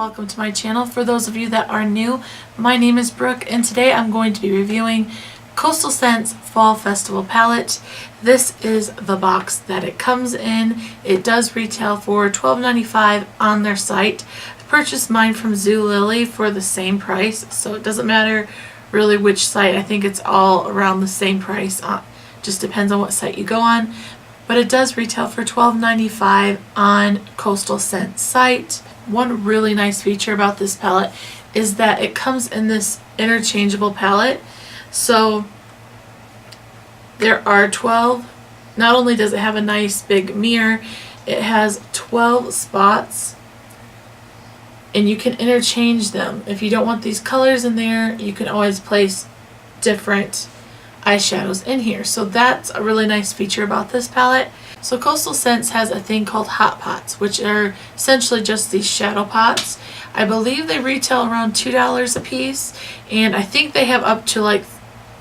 welcome to my channel. For those of you that are new, my name is Brooke and today I'm going to be reviewing Coastal Scents Fall Festival Palette. This is the box that it comes in. It does retail for $12.95 on their site. I purchased mine from Zulily for the same price, so it doesn't matter really which site. I think it's all around the same price. Just depends on what site you go on. But it does retail for $12.95 on Coastal Scents site. One really nice feature about this palette is that it comes in this interchangeable palette. So there are 12. Not only does it have a nice big mirror, it has 12 spots and you can interchange them. If you don't want these colors in there, you can always place different eyeshadows in here. So that's a really nice feature about this palette. So Coastal Scents has a thing called hot pots, which are essentially just these shadow pots. I believe they retail around $2 a piece, and I think they have up to like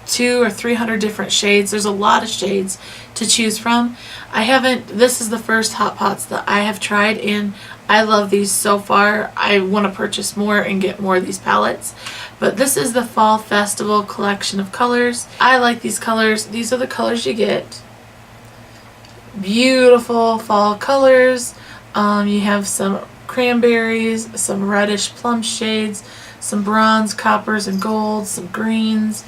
200 or 300 different shades. There's a lot of shades to choose from. This is the first hot pots that I have tried, and I love these so far. I want to purchase more and get more of these palettes. But this is the Fall Festival collection of colors. I like these colors. These are the colors you get. Beautiful fall colors. You have some cranberries, some reddish plum shades, some bronze, coppers, and golds, some greens.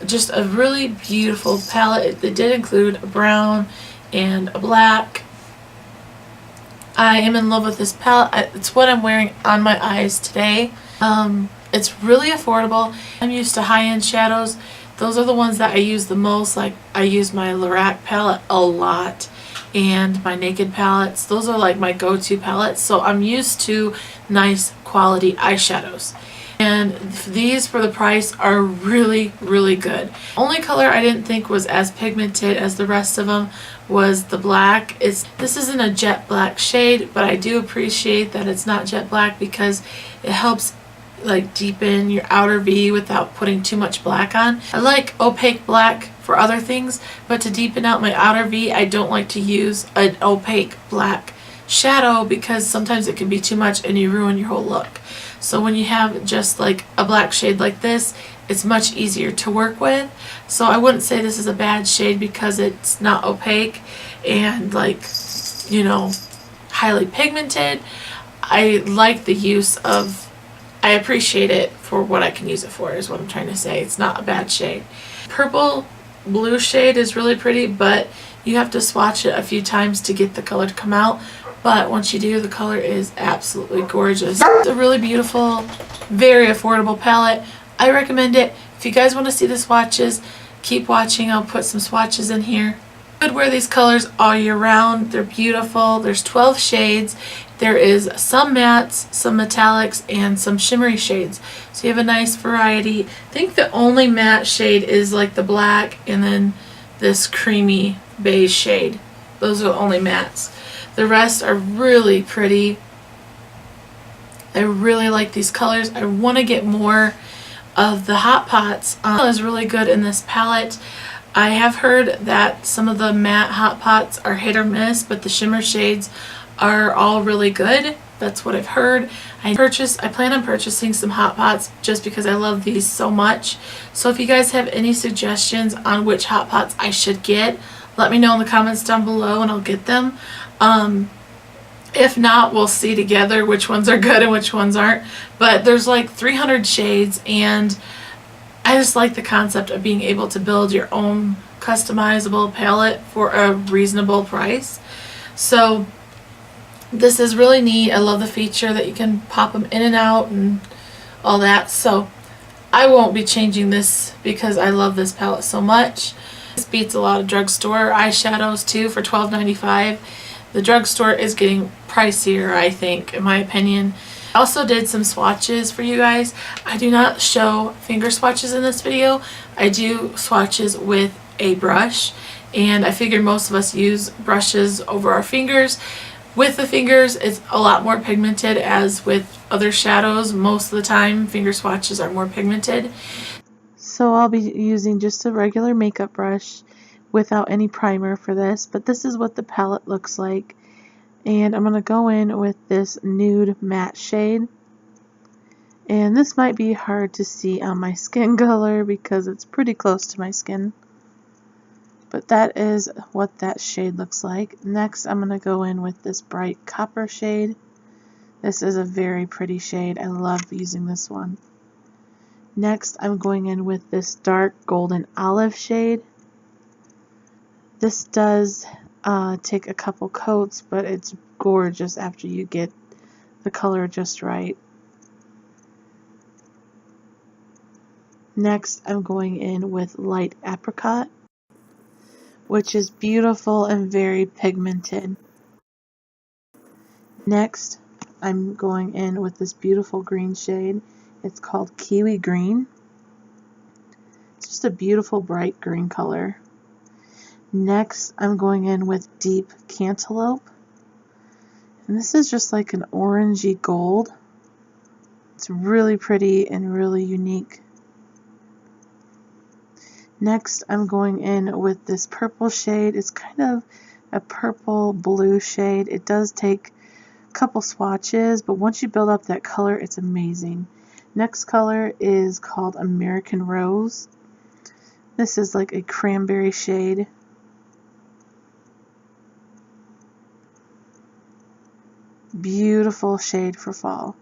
Just a really beautiful palette. It did include a brown and a black. I am in love with this palette. It's what I'm wearing on my eyes today. It's really affordable. I'm used to high-end shadows. Those are the ones that I use the most. Like, I use my Lorac palette a lot and my Naked palettes. Those are like my go-to palettes. So I'm used to nice quality eyeshadows. And these, for the price, are really, really good. Only color I didn't think was as pigmented as the rest of them was the black. This isn't a jet black shade, but I do appreciate that it's not jet black because it helps like deepen your outer V without putting too much black on. I like opaque black for other things, but to deepen out my outer V, I don't like to use an opaque black shadow because sometimes it can be too much and you ruin your whole look. So when you have just like a black shade like this, it's much easier to work with. So I wouldn't say this is a bad shade because it's not opaque and like, you know, highly pigmented. I like the use of, I appreciate it for what I can use it for is what I'm trying to say. It's not a bad shade. Purple blue shade is really pretty, but you have to swatch it a few times to get the color to come out. But once you do, the color is absolutely gorgeous. It's a really beautiful, very affordable palette. I recommend it. If you guys want to see the swatches, keep watching. I'll put some swatches in here. You could wear these colors all year round. They're beautiful. There's 12 shades. There is some mattes, some metallics, and some shimmery shades. So you have a nice variety. I think the only matte shade is like the black and then this creamy beige shade. Those are the only mattes. The rest are really pretty. I really like these colors. I want to get more of the hot pots. Is really good in this palette. I have heard that some of the matte hot pots are hit or miss, but the shimmer shades are all really good. That's what I've heard. I plan on purchasing some hot pots just because I love these so much. So if you guys have any suggestions on which hot pots I should get, let me know in the comments down below and I'll get them. If not, we'll see together which ones are good and which ones aren't. But there's like 300 shades, and I just like the concept of being able to build your own customizable palette for a reasonable price. So this is really neat. I love the feature that you can pop them in and out and all that. So I won't be changing this because I love this palette so much. This beats a lot of drugstore eyeshadows too for $12.95. The drugstore is getting pricier, I think, in my opinion. I also did some swatches for you guys. I do not show finger swatches in this video. I do swatches with a brush, and I figured most of us use brushes over our fingers. With the fingers, it's a lot more pigmented, as with other shadows. Most of the time, finger swatches are more pigmented. So I'll be using just a regular makeup brush without any primer for this, but this is what the palette looks like. And I'm going to go in with this nude matte shade. And this might be hard to see on my skin color because it's pretty close to my skin. But that is what that shade looks like. Next, I'm going to go in with this bright copper shade. This is a very pretty shade. I love using this one. Next, I'm going in with this dark golden olive shade. This does take a couple coats, but it's gorgeous after you get the color just right. Next, I'm going in with light apricot, which is beautiful and very pigmented. Next, I'm going in with this beautiful green shade. It's called Kiwi Green. It's just a beautiful bright green color. Next, I'm going in with Deep Cantaloupe. And this is just like an orangey gold. It's really pretty and really unique. Next, I'm going in with this purple shade. It's kind of a purple blue shade. It does take a couple swatches, but once you build up that color, it's amazing. Next color is called American Rose. This is like a cranberry shade. Beautiful shade for fall.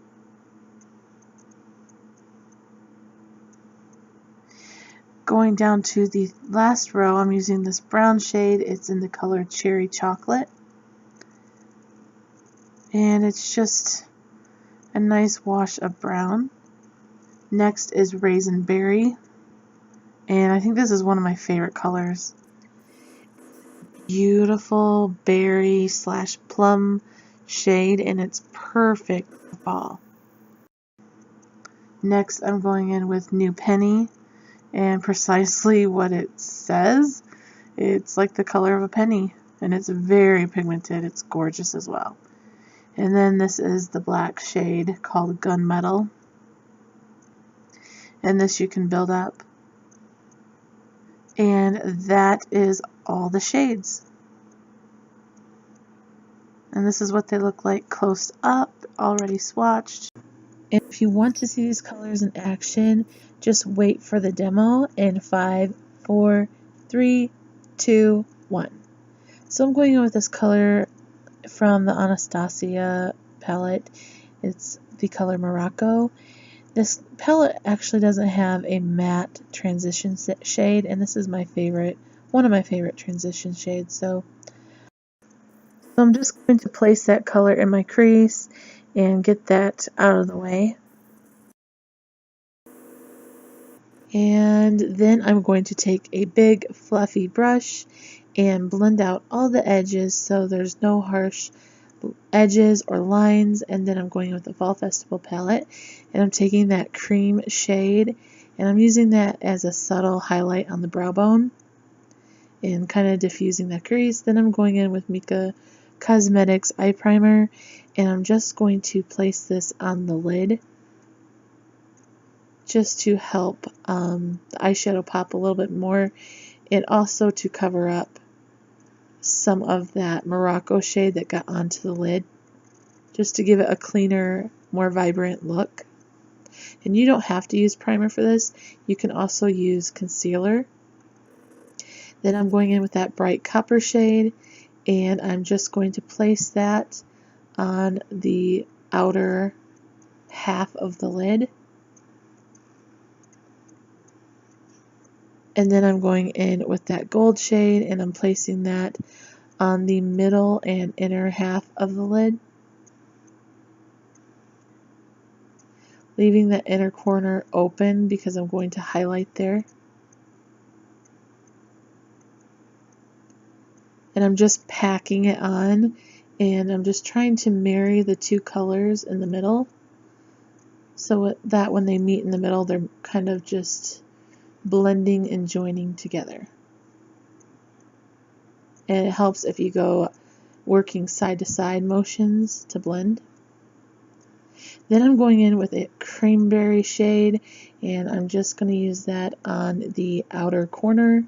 Going down to the last row, I'm using this brown shade. It's in the color Cherry Chocolate. And it's just a nice wash of brown. Next is Raisin Berry. And I think this is one of my favorite colors. Beautiful berry / plum shade, and it's perfect for fall. Next, I'm going in with New Penny. And precisely what it says, it's like the color of a penny, and it's very pigmented. It's gorgeous as well. And then this is the black shade called Gunmetal, and this you can build up. And that is all the shades. And this is what they look like close up, already swatched. And if you want to see these colors in action, just wait for the demo in 5, 4, 3, 2, 1. So I'm going in with this color from the Anastasia palette. It's the color Morocco. This palette actually doesn't have a matte transition shade, and this is my favorite, one of my favorite transition shades. So I'm just going to place that color in my crease and get that out of the way. And then I'm going to take a big fluffy brush and blend out all the edges so there's no harsh edges or lines. And then I'm going with the Fall Festival palette, and I'm taking that cream shade and I'm using that as a subtle highlight on the brow bone and kind of diffusing that crease. Then I'm going in with Mika Cosmetics eye primer, and I'm just going to place this on the lid just to help the eyeshadow pop a little bit more, and also to cover up some of that Morocco shade that got onto the lid, just to give it a cleaner, more vibrant look. And you don't have to use primer for this. You can also use concealer. Then I'm going in with that bright copper shade, and I'm just going to place that on the outer half of the lid. And then I'm going in with that gold shade, and I'm placing that on the middle and inner half of the lid, leaving that inner corner open because I'm going to highlight there. And I'm just packing it on, and I'm just trying to marry the two colors in the middle so that when they meet in the middle, they're kind of just blending and joining together. And it helps if you go working side to side motions to blend. Then I'm going in with a cranberry shade, and I'm just going to use that on the outer corner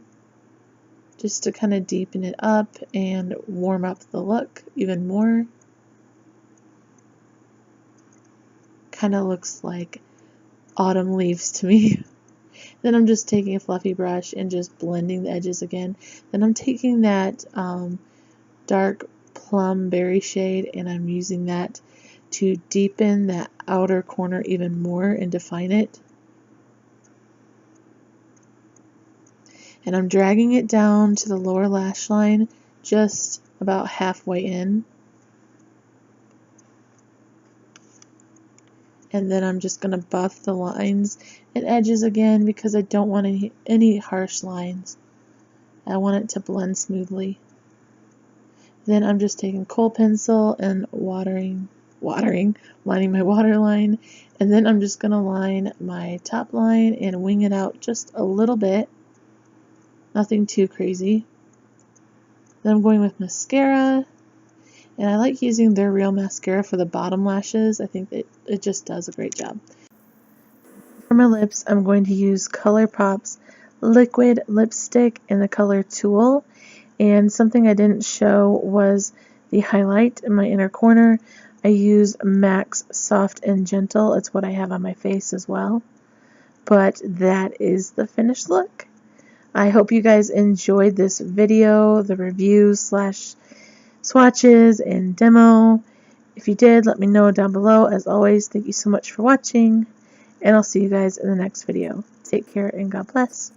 just to kind of deepen it up and warm up the look even more. Kind of looks like autumn leaves to me. Then I'm just taking a fluffy brush and just blending the edges again. Then I'm taking that dark plum berry shade and I'm using that to deepen that outer corner even more and define it. And I'm dragging it down to the lower lash line, just about halfway in. And then I'm just going to buff the lines and edges again because I don't want any harsh lines. I want it to blend smoothly. Then I'm just taking kohl pencil and lining my waterline. And then I'm just going to line my top line and wing it out just a little bit. Nothing too crazy. Then I'm going with mascara. And I like using their Real mascara for the bottom lashes. I think that it just does a great job. For my lips, I'm going to use ColourPop's liquid lipstick in the color Tulle. And something I didn't show was the highlight in my inner corner. I use MAC's Soft and Gentle. It's what I have on my face as well. But that is the finished look. I hope you guys enjoyed this video, the review / swatches and demo. If you did, let me know down below. As always, thank you so much for watching, and I'll see you guys in the next video. Take care and God bless.